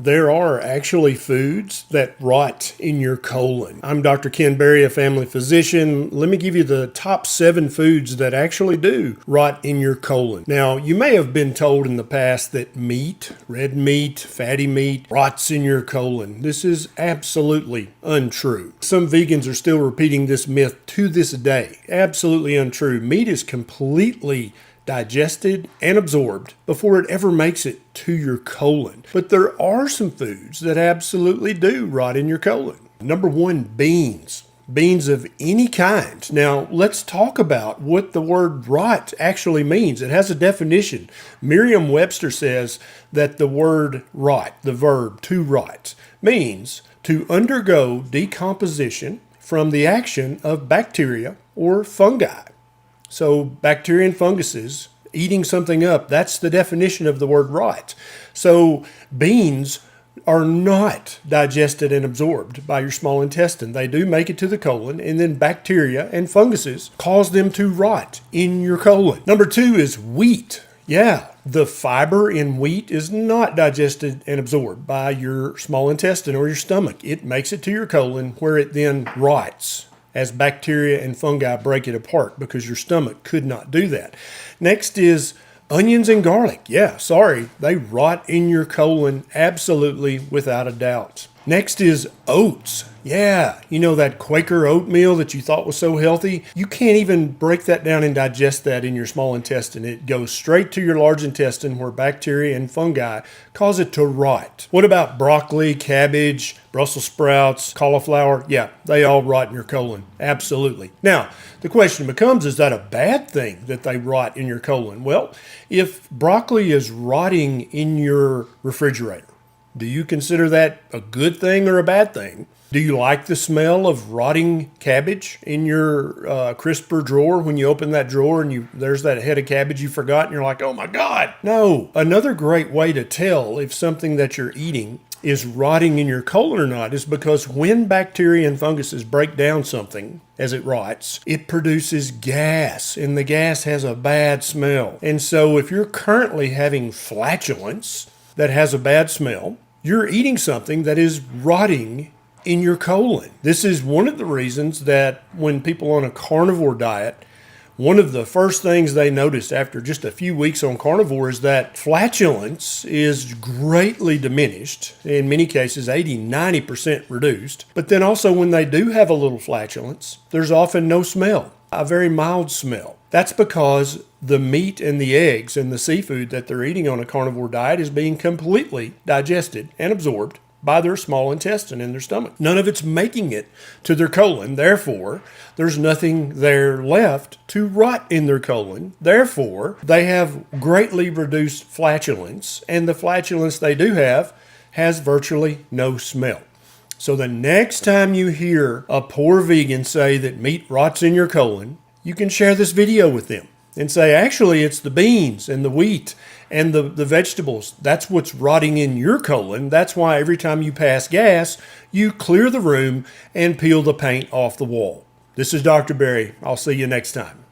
There are actually foods that rot in your colon. I'm Dr. Ken Berry, a family physician. Let me give you the top 7 foods that actually do rot in your colon. Now, you may have been told in the past that meat, red meat, fatty meat, rots in your colon. This is absolutely untrue. Some vegans are still repeating this myth to this day. Absolutely untrue. Meat is completely digested and absorbed before it ever makes it to your colon. But there are some foods that absolutely do rot in your colon. Number 1, beans. Beans of any kind. Now, let's talk about what the word rot actually means. It has a definition. Merriam-Webster says that the word rot, the verb to rot, means to undergo decomposition from the action of bacteria or fungi. So bacteria and funguses eating something up, that's the definition of the word rot. So beans are not digested and absorbed by your small intestine. They do make it to the colon, and then bacteria and funguses cause them to rot in your colon. Number 2 is wheat. Yeah, the fiber in wheat is not digested and absorbed by your small intestine or your stomach. It makes it to your colon where it then rots as bacteria and fungi break it apart because your stomach could not do that. Next is onions and garlic. Yeah, sorry, they rot in your colon absolutely without a doubt. Next is oats. Yeah, you know that Quaker oatmeal that you thought was so healthy? You can't even break that down and digest that in your small intestine. It goes straight to your large intestine where bacteria and fungi cause it to rot. What about broccoli, cabbage, Brussels sprouts, cauliflower? Yeah, they all rot in your colon. Absolutely. Now, the question becomes, is that a bad thing that they rot in your colon? Well, if broccoli is rotting in your refrigerator, do you consider that a good thing or a bad thing? Do you like the smell of rotting cabbage in your crisper drawer when you open that drawer and there's that head of cabbage you forgot and you're like, oh my God? No. Another great way to tell if something that you're eating is rotting in your colon or not is because when bacteria and funguses break down something as it rots, it produces gas, and the gas has a bad smell. And so if you're currently having flatulence that has a bad smell, you're eating something that is rotting in your colon. This is one of the reasons that when people on a carnivore diet, one of the first things they notice after just a few weeks on carnivore is that flatulence is greatly diminished, in many cases 80-90% reduced. But then also when they do have a little flatulence, there's often no smell, a very mild smell. That's because the meat and the eggs and the seafood that they're eating on a carnivore diet is being completely digested and absorbed by their small intestine in their stomach. None of it's making it to their colon. Therefore, there's nothing there left to rot in their colon. Therefore, they have greatly reduced flatulence, and the flatulence they do have has virtually no smell. So the next time you hear a poor vegan say that meat rots in your colon, you can share this video with them and say, actually, it's the beans and the wheat and the vegetables. That's what's rotting in your colon. That's why every time you pass gas, you clear the room and peel the paint off the wall. This is Dr. Berry. I'll see you next time.